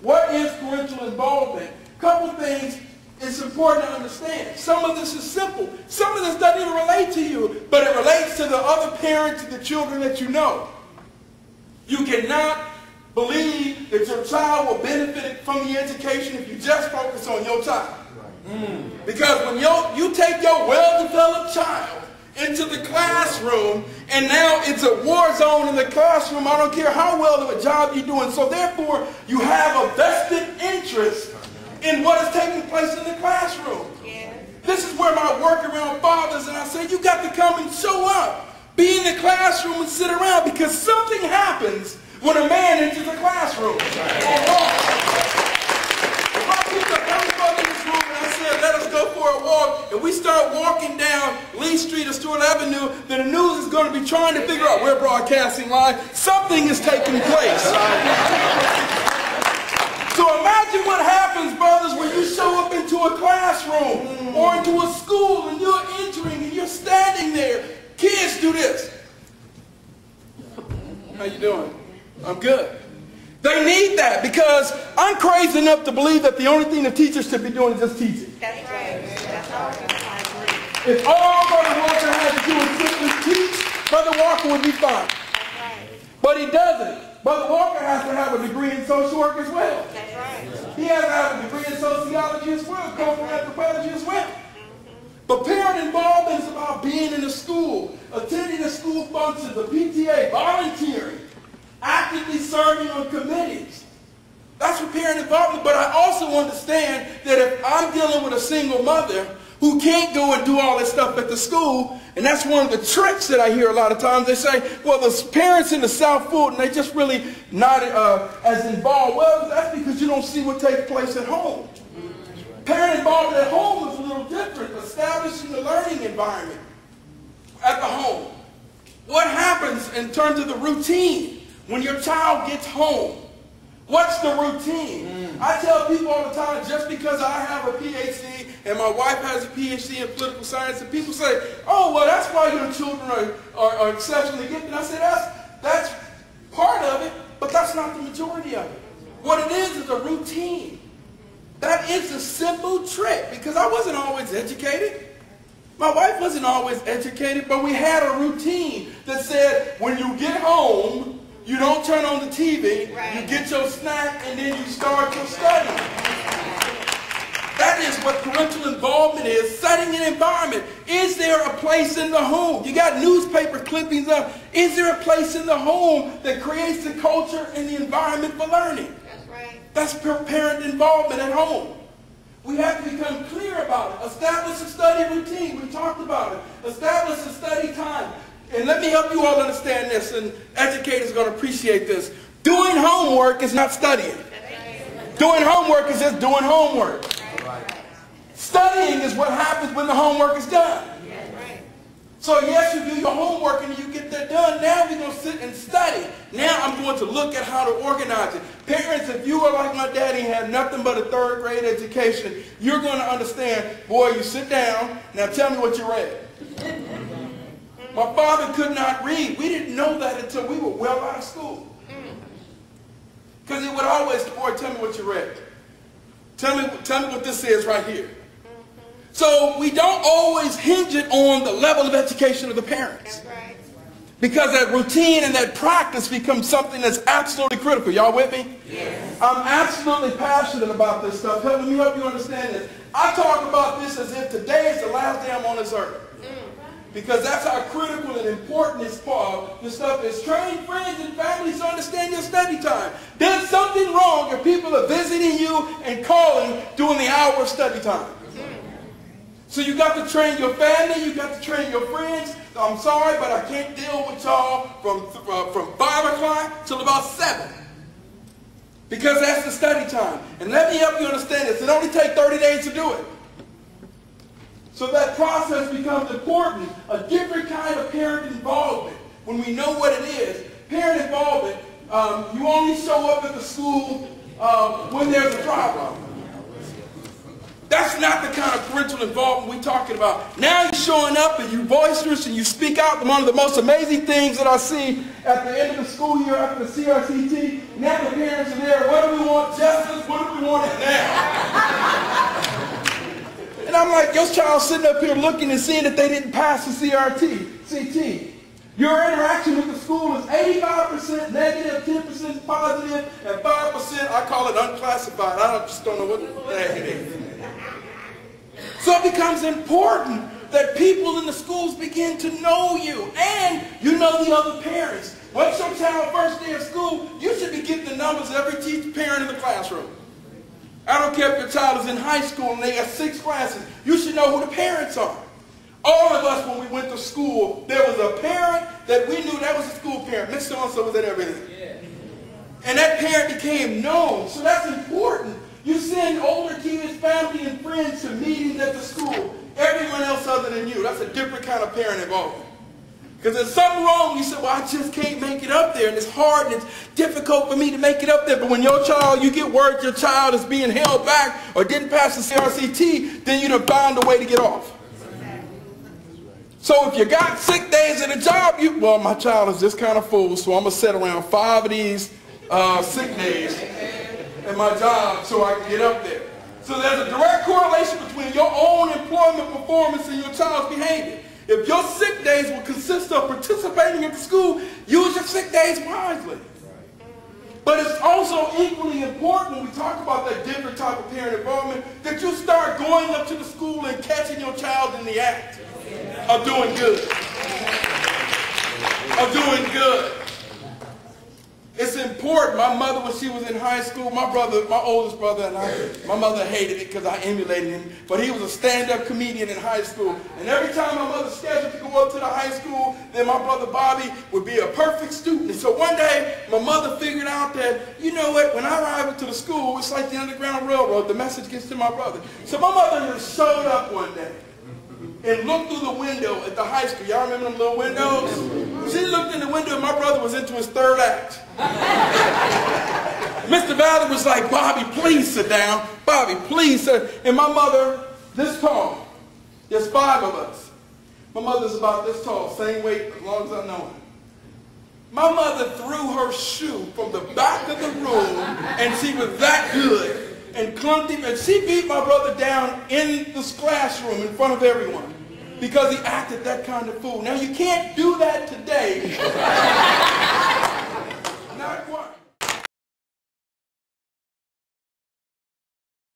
What is parental involvement? A couple things it's important to understand. Some of this is simple. Some of this doesn't even relate to you, but it relates to the other parents and the children that you know. You cannot believe that your child will benefit from the education if you just focus on your child. Because when you take your well-developed child into the classroom, and now it's a war zone in the classroom, I don't care how well of a job you're doing, so therefore you have a vested interest in what is taking place in the classroom. This is where my work around fathers, and I say you got to come and show up. Be in the classroom and sit around, because something happens when a man enters the classroom. If I picked up everybody in this room and I said, let us go for a walk, and we start walking down Lee Street or Stewart Avenue, then the news is going to be trying to figure out, we're broadcasting live, something is taking place. So imagine what happens, brothers, when you show up into a classroom or into a school and you're entering and you're standing there. Kids do this. How you doing? I'm good. They need that, because I'm crazy enough to believe that the only thing the teachers should be doing is just teaching. That's right. That's all. If all Brother Walker had to do was simply teach, Brother Walker would be fine. That's right. But he doesn't. Brother Walker has to have a degree in social work as well. That's right. He has to have a degree in sociology as well, cultural anthropology as well. But parent involvement is about being in the school, attending the school functions, the PTA, volunteering, actively serving on committees. That's what parent involvement. But I also understand that if I'm dealing with a single mother who can't go and do all this stuff at the school, and that's one of the tricks that I hear a lot of times. They say, well, the parents in the South Fulton, they just really not as involved. Well, that's because you don't see what takes place at home. Parent involvement at home is a little different. Establishing the learning environment at the home. What happens in terms of the routine when your child gets home? What's the routine? I tell people all the time, just because I have a PhD and my wife has a PhD in political science, and people say, oh, well, that's why your children are exceptionally gifted. I say, that's part of it, but that's not the majority of it. What it is a routine. That is a simple trick, because I wasn't always educated. My wife wasn't always educated, but we had a routine that said, when you get home, you don't turn on the TV, you get your snack, and then you start your study. That is what parental involvement is, setting an environment. Is there a place in the home? You got newspaper clippings up. Is there a place in the home that creates the culture and the environment for learning? That's right. That's parent involvement at home. We have to become clear about it. Establish a study routine. We talked about it. Establish a study time. And let me help you all understand this, and educators are going to appreciate this. Doing homework is not studying. Doing homework is just doing homework. Studying is what happens when the homework is done. So yes, you do your homework and you get that done. Now we're going to sit and study. Now I'm going to look at how to organize it. Parents, if you are like my daddy and have nothing but a third grade education, you're going to understand, boy, you sit down, now tell me what you read. My father could not read. We didn't know that until we were well out of school. Because he would always, boy, tell me what you read. Tell me what this is right here. So we don't always hinge it on the level of education of the parents. Because that routine and that practice becomes something that's absolutely critical. Y'all with me? Yes. I'm absolutely passionate about this stuff. Let me help you understand this. I talk about this as if today is the last day I'm on this earth. Because that's how critical and important this stuff is. Train friends and families to understand your study time. There's something wrong if people are visiting you and calling during the hour of study time. So you got to train your family, you got to train your friends. I'm sorry, but I can't deal with y'all from 5 o'clock till about 7. Because that's the study time. And let me help you understand this. It only takes 30 days to do it. So that process becomes important. A different kind of parent involvement. When we know what it is. Parent involvement, you only show up at the school when there's a problem. That's not the kind of parental involvement we're talking about. Now you're showing up and you're boisterous and you speak out. One of the most amazing things that I see at the end of the school year after the CRCT, now the parents are there. What do we want? Justice? What do we want it now? And I'm like, your child's sitting up here looking and seeing that they didn't pass the CT. Your interaction with the school is 85% negative, 10% positive, and 5%, I call it unclassified. I just don't know what the heck it is. So it becomes important that people in the schools begin to know you, and you know the other parents. What's your child's first day of school? You should be getting the numbers of every teacher, parent in the classroom. I don't care if your child is in high school and they have 6 classes. You should know who the parents are. All of us, when we went to school, there was a parent that we knew that was a school parent. Miss so-and-so was at everything. Yeah. And that parent became known. So that's important. You send older kids, family, and friends to meetings at the school. Everyone else other than you. That's a different kind of parent involvement. Because there's something wrong. You say, well, I just can't make it up there. And it's hard and it's difficult for me to make it up there. But when your child, you get word your child is being held back or didn't pass the CRCT, then you done found a way to get off. So if you got sick days at a job, well, my child is this kind of full, so I'm going to set around 5 of these sick days at my job so I can get up there. So there's a direct correlation between your own employment performance and your child's behavior. If your sick days will consist of participating at the school, use your sick days wisely. But it's also equally important when we talk about that different type of parent involvement that you start going up to the school and catching your child in the act of doing good. Of doing good. It's important. My mother, when she was in high school, my oldest brother, and my mother hated it because I emulated him, but he was a stand-up comedian in high school. And every time my mother scheduled to go up to the high school, then my brother Bobby would be a perfect student. And so one day, my mother figured out that, you know what, when I arrive into the school, it's like the Underground Railroad. The message gets to my brother. So my mother just showed up one day and looked through the window at the high school. Y'all remember them little windows? She looked in the window and my brother was into his 3rd act. Mr. Valley was like, Bobby, please sit down. Bobby, please sit. And my mother, this tall. There's 5 of us. My mother's about this tall, same weight as long as I know her. My mother threw her shoe from the back of the room and she was that good and clunked him, and she beat my brother down in this classroom in front of everyone because he acted that kind of fool. Now you can't do that today